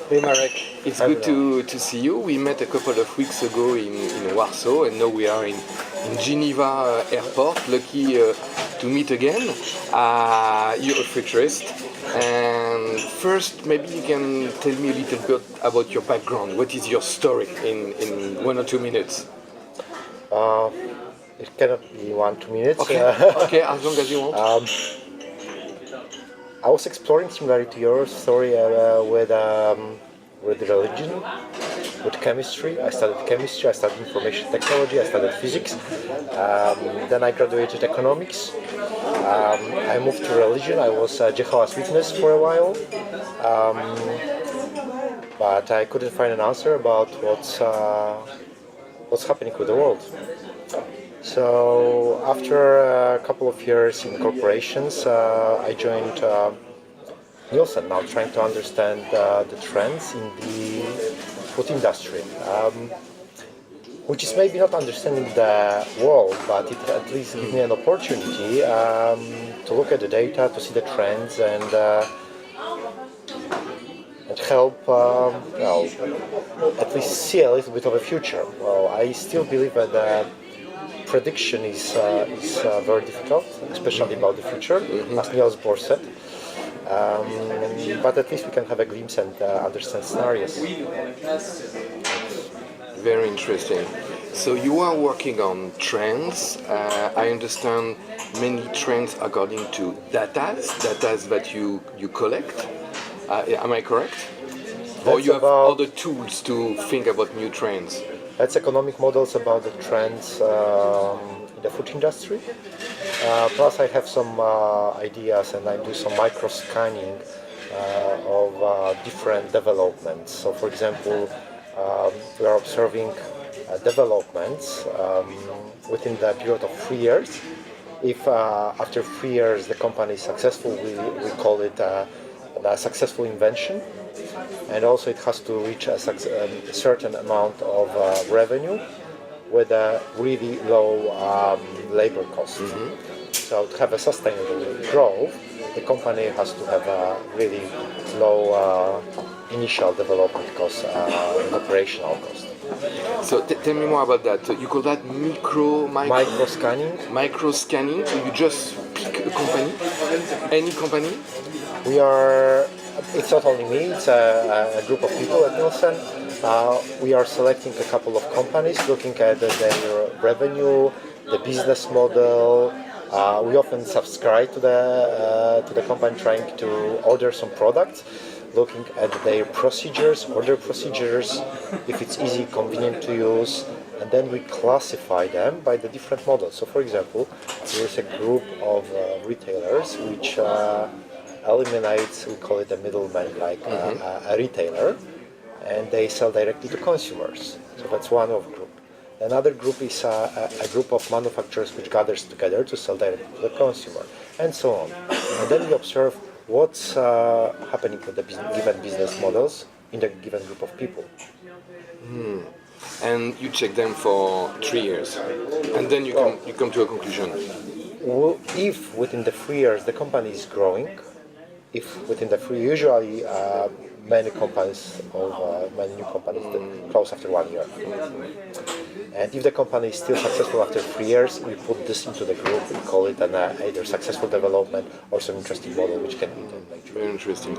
Hey Marek, it's Hi, good Bruno. to see you. We met a couple of weeks ago in Warsaw, and now we are in Geneva airport. Lucky to meet again. You're a futurist. And first, maybe you can tell me a little bit about your background. What is your story in 1 or 2 minutes? Uh, it cannot be 1 2 minutes. Okay, okay, as long as you want. I was exploring similarly to your story with religion, with chemistry. I studied chemistry, I studied information technology, I studied physics. Then I graduated economics. I moved to religion. I was a Jehovah's Witness for a while, but I couldn't find an answer about what's happening with the world. So after a couple of years in corporations, I joined Nielsen, now trying to understand the trends in the food industry, which is maybe not understanding the world, but it at least gives me an opportunity to look at the data, to see the trends, and help at least see a little bit of a future. Well, I still believe that prediction is very difficult, especially about the future, as Niels Bohr said. But at least we can have a glimpse and understand scenarios. Very interesting. So you are working on trends. I understand many trends according to datas that you collect. Am I correct? Or That's you have about other tools to think about new trends? that's economic models about the trends in the food industry. Plus, I have some ideas, and I do some micro scanning of different developments. So, for example, we are observing developments within the period of 3 years. If after 3 years the company is successful, we call it a successful invention, and also it has to reach a certain amount of revenue with a really low labor cost. So to have a sustainable growth, the company has to have a really low initial development cost and operational cost. So tell me more about that. So you call that Micro scanning. micro scanning. So you just pick a company, any company. We are. It's not only me. It's a group of people at Nielsen. We are selecting a couple of companies, looking at their revenue, the business model. We often subscribe to the company, trying to order some products, looking at their procedures, order procedures, if it's easy, convenient to use, and then we classify them by the different models. So, for example, there is a group of retailers which eliminates, we call it a middleman, like a retailer, and they sell directly to consumers. So that's one of group. Another group is a group of manufacturers which gathers together to sell directly to the consumer, and so on. And then we observe what's happening with the given business models in the given group of people. And you check them for 3 years, and then you come to a conclusion. Well, if within the 3 years the company is growing, if within the usually many companies of many new companies that close after 1 year. And if the company is still successful after 3 years, we put this into the group. We call it an either successful development or some interesting model which can be done later. Very interesting.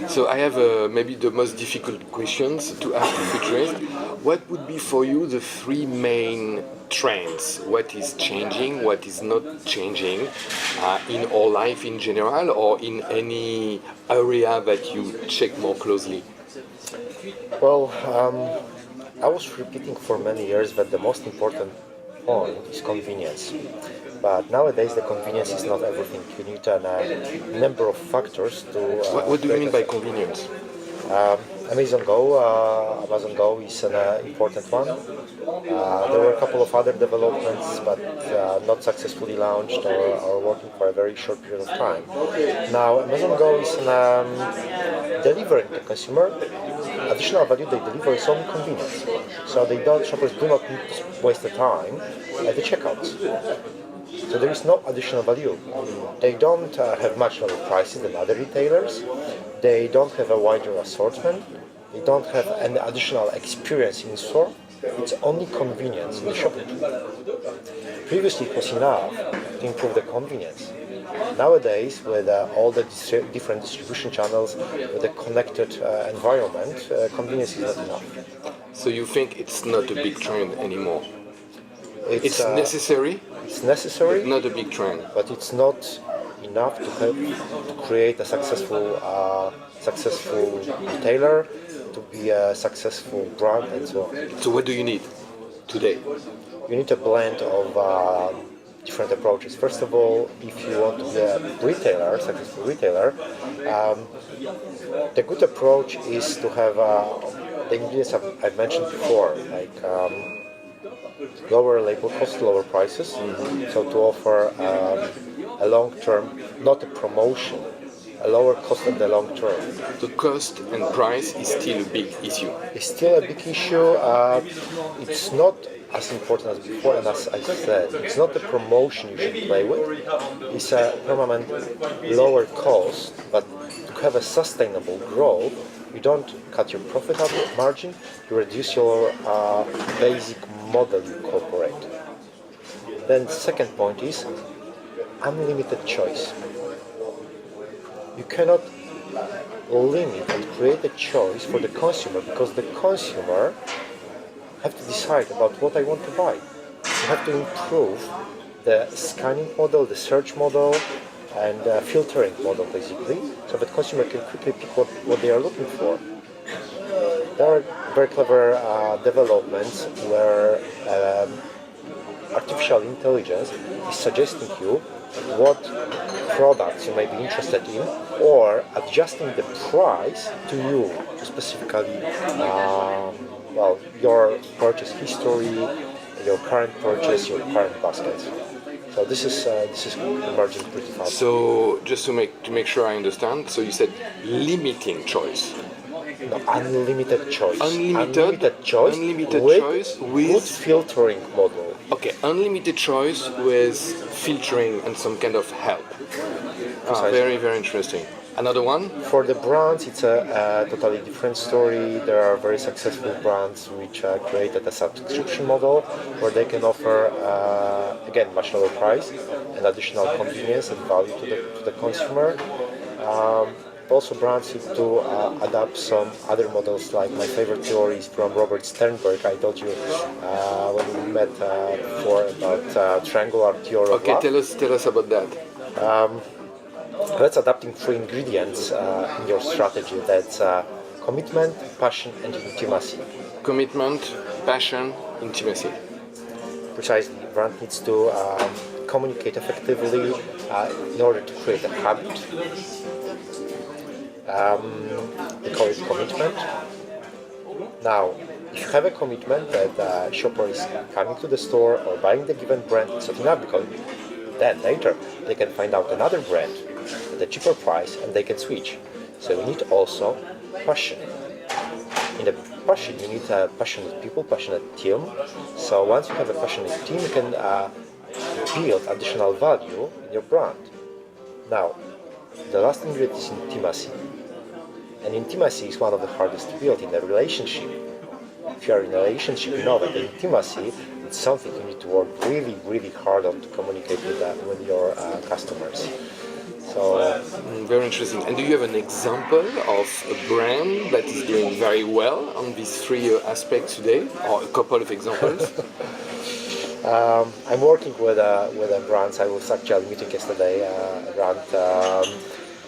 So I have maybe the most difficult questions to ask the futurist. What would be for you the three main trends? What is changing? What is not changing in our life in general, or in any area that you check more closely? Well, I was repeating for many years that the most important point is convenience. But nowadays the convenience is not everything. You need a number of factors to. What do you mean by convenience? Amazon Go is an important one. There were a couple of other developments, but not successfully launched or working for a very short period of time. Now, Amazon Go is delivering to consumer additional value. They deliver is only convenience, so shoppers do not need to waste the time at the checkouts. So there is no additional value. They don't have much lower prices than other retailers. They don't have a wider assortment. They don't have any additional experience in store. It's only convenience in the shopping. Previously, it was enough to improve the convenience. Nowadays, with all the different distribution channels, with a connected environment, convenience is not enough. So you think it's not a big trend anymore? It's It's necessary, necessary, not a big trend. but it's not enough to help to create a successful retailer, to be a successful brand, and so on. So what do you need today? You need a blend of different approaches. First of all, if you want to be a retailer, successful retailer, the good approach is to have the ingredients I've mentioned before, like lower labor cost, lower prices. So to offer a long-term, not a promotion, a lower cost in the long term. The cost and price is still a big issue. It's still a big issue. It's not as important as before, and as I said, it's not the promotion you should play with. It's a permanent lower cost, but to have a sustainable growth, you don't cut your profit margin, you reduce your basic model you incorporate. Then the second point is unlimited choice. You cannot limit and create a choice for the consumer, because the consumer have to decide about what I want to buy. You have to improve the scanning model, the search model, and filtering model, basically, so that consumer can quickly pick what they are looking for. There are very clever developments where artificial intelligence is suggesting you what products you may be interested in, or adjusting the price to you, to specifically your purchase history, your current purchase, your current basket. So this is emerging pretty fast. So just to make sure I understand, so you said limiting choice. No, unlimited choice. Unlimited choice with good filtering model. Okay, unlimited choice with filtering and some kind of help. Very, very interesting. Another one? For the brands, it's a totally different story. There are very successful brands which created a subscription model where they can offer, again, much lower price and additional convenience and value to the consumer. Also, brands need to adapt some other models, like my favorite theory is from Robert Sternberg. I told you when we met before about triangular theory of Okay, love. tell us about that. That's adapting 3 ingredients in your strategy. That's commitment, passion, and intimacy. Commitment, passion, intimacy. Precisely. Brand needs to communicate effectively in order to create a habit. We call it commitment. Now, if you have a commitment that the shopper is coming to the store or buying the given brand, it's not enough, because then later they can find out another brand at a cheaper price and they can switch. So we need also passion. In the passion, you need passionate people, passionate team. So once you have a passionate team, you can build additional value in your brand. Now, the last ingredient is intimacy. And intimacy is one of the hardest to build in a relationship. If you are in a relationship, you know that the intimacy is something you need to work really, really hard on to communicate with your customers. So, very interesting. And do you have an example of a brand that is doing very well on these 3 aspects today, or a couple of examples? I'm working with a brand. I was actually meeting yesterday around.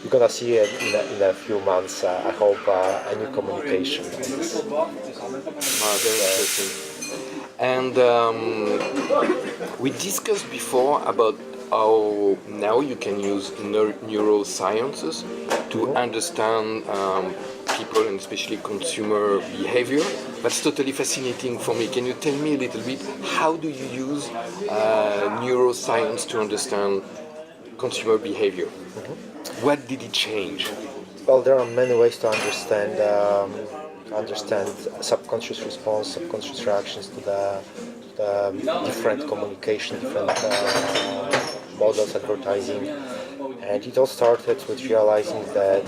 You're gonna see it in a few months. I hope a new communication on this. Very interesting. And we discussed before about how now you can use neurosciences to understand people and especially consumer behavior. That's totally fascinating for me. Can you tell me a little bit, how do you use neuroscience to understand consumer behavior? What did it change? Well, there are many ways to understand subconscious response, subconscious reactions to the different communication, different models, advertising. And it all started with realizing that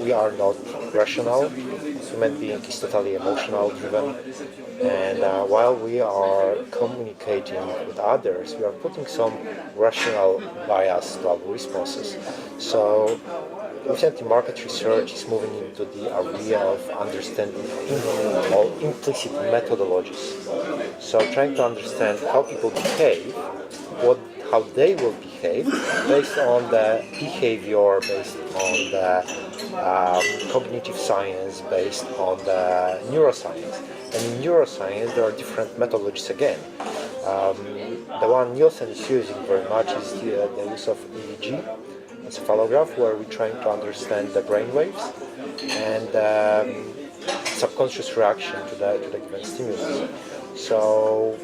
we are not rational, human being is totally emotional driven, and while we are communicating with others, we are putting some rational bias to our responses. So recently market research is moving into the area of understanding all implicit methodologies. So trying to understand how people behave, how they will behave based on the behavior, based on the cognitive science, based on the neuroscience. And in neuroscience, there are different methodologies again. The one Nielsen is using very much is the use of EEG, encephalograph, where we're trying to understand the brain waves and subconscious reaction to the given stimulus. So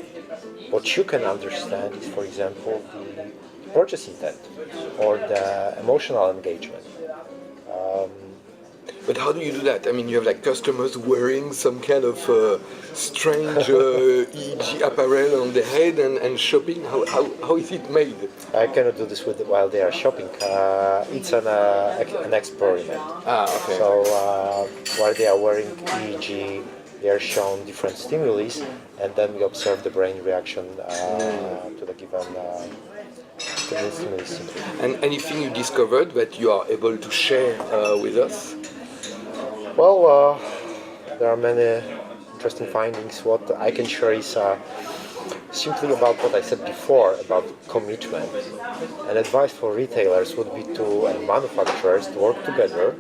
what you can understand is, for example, the purchase intent or the emotional engagement. But how do you do that? I mean, you have like customers wearing some kind of strange EEG apparel on their head and shopping. How is it made? I cannot do this while they are shopping. It's an experiment. Okay. So while they are wearing EEG, they are shown different stimuli, and then we observe the brain reaction to the given stimulus. And anything you discovered that you are able to share with us? Well, there are many interesting findings. What I can share is simply about what I said before about commitment. An advice for retailers would be and manufacturers to work together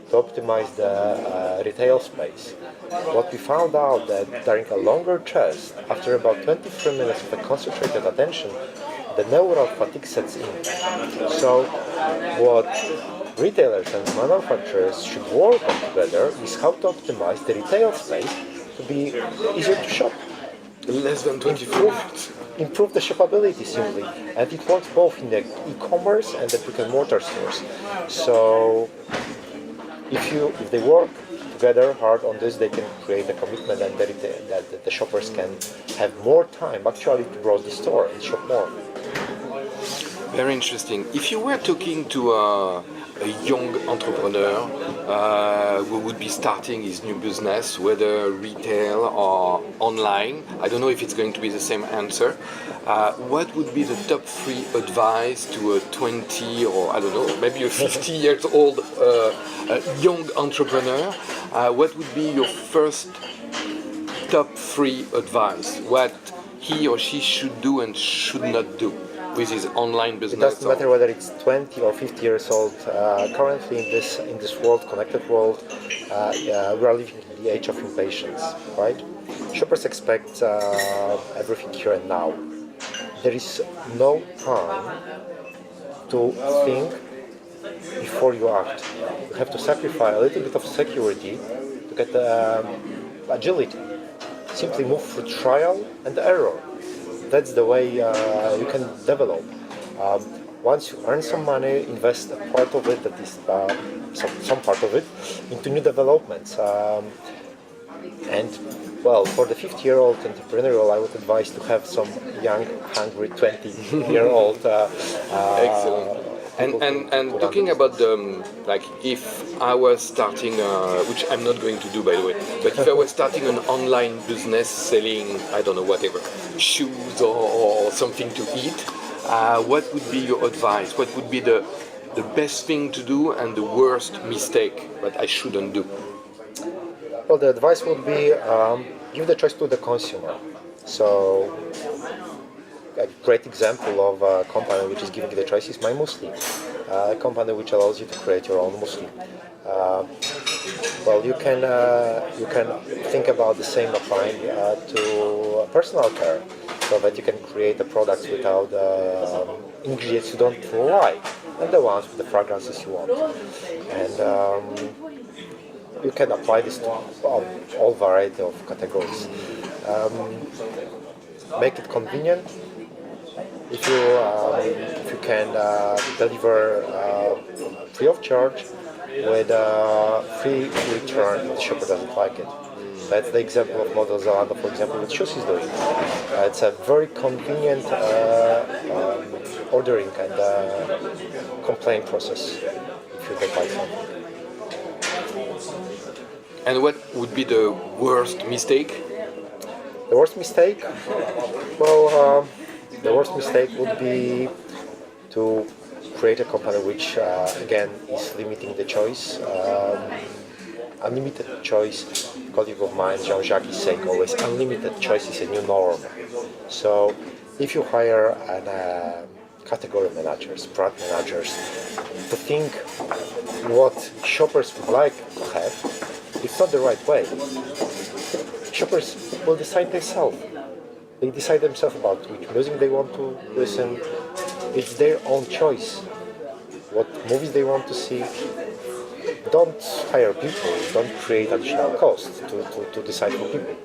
to optimize the retail space. What we found out that during a longer test, after about 23 minutes of a concentrated attention, the neural fatigue sets in. So what retailers and manufacturers should work on together is how to optimize the retail space to be easier to shop. Less than 24 minutes. Improve the shoppability simply, and it works both in the e-commerce and the brick-and-mortar stores. So if they work together hard on this, they can create a commitment and that the shoppers can have more time actually to browse the store and shop more. Very interesting. If you were talking to a young entrepreneur who would be starting his new business, whether retail or online, I don't know if it's going to be the same answer, what would be the top 3 advice to a 20 or I don't know, maybe a 50 years old young entrepreneur? What would be your first top 3 advice? What he or she should do and should not do with his online business? It doesn't matter whether it's 20 or 50 years old. Currently in this world, connected world, we are living in the age of impatience, right? Shoppers expect everything here and now. There is no time to think before you act. You have to sacrifice a little bit of security to get agility. Simply move through trial and error. That's the way you can develop. Once you earn some money, invest a part of it, that is some part of it, into new developments. And well, for the 50-year-old entrepreneurial, I would advise to have some young, hungry 20-year-old. Excellent. And talking about the, like, if I was starting, which I'm not going to do by the way, but if I was starting an online business selling, I don't know, whatever, shoes or something to eat, what would be your advice? What would be the best thing to do and the worst mistake that I shouldn't do? Well, the advice would be give the choice to the consumer. So a great example of a company which is giving you the choice is My Muesli, a company which allows you to create your own muesli. Well, you can think about the same applying to personal care, so that you can create the products without ingredients you don't like, and the ones with the fragrances you want. And you can apply this to all variety of categories. Make it convenient. If you can deliver free of charge with free return if the shopper doesn't like it. That's the example of Model Zalando, for example, with shoes is doing. It's a very convenient ordering and complaint process if you don't buy something. And what would be the worst mistake? The worst mistake? Well, the worst mistake would be to create a company which, again, is limiting the choice. Unlimited choice, a colleague of mine, Jean-Jacques, is saying always, unlimited choice is a new norm. So if you hire category managers, brand managers, to think what shoppers would like to have, it's not the right way. Shoppers will decide themselves. They decide themselves about which music they want to listen. It's their own choice. What movies they want to see. Don't hire people, don't create additional costs to decide for people.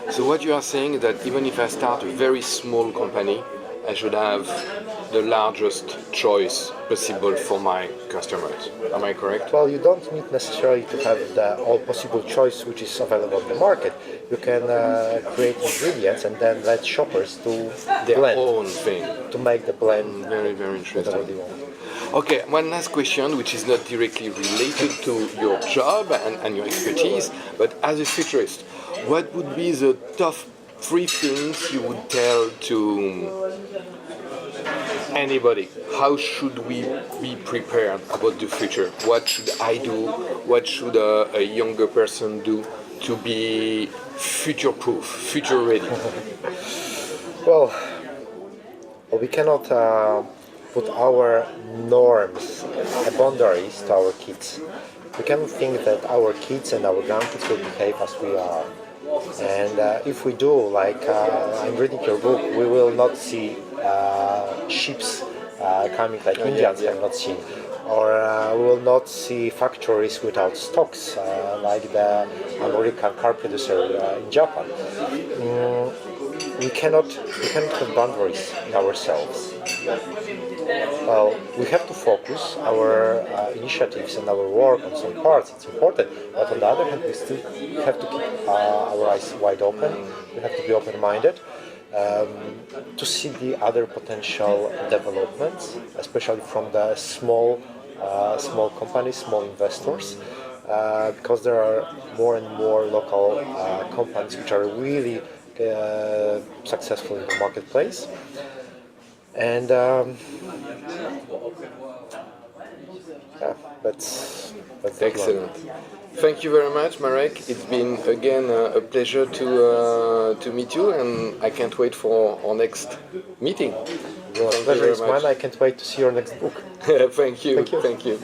So what you are saying is that even if I start a very small company, I should have the largest choice possible for my customers. Am I correct? Well, you don't need necessarily to have the all possible choice which is available in the market. You can create ingredients and then let shoppers do Their blend, own thing. to make the blend Very, very interesting. whatever they want. Okay, one last question, which is not directly related to your job and your expertise, but as a futurist, what would be the top 3 things you would tell to anybody? How should we be prepared about the future? What should I do? What should a younger person do to be future-proof, future-ready? Well, we cannot put our norms and boundaries to our kids. We cannot think that our kids and our grandkids will behave as we are. And if we do, like I'm reading your book, we will not see ships coming like Indians have not seen. Or we will not see factories without stocks like the American car producer in Japan. We cannot have boundaries in ourselves. Well, we have to focus our initiatives and our work on some parts. It's important, but on the other hand, we still have to keep our eyes wide open. We have to be open-minded to see the other potential developments, especially from the small companies, small investors, because there are more and more local companies which are really successful in the marketplace. And that's excellent. Thank you very much, Marek. It's been again a pleasure to meet you, and I can't wait for our next meeting. Well, pleasure is mine. I can't wait to see your next book. Thank you. Thank you. Thank you.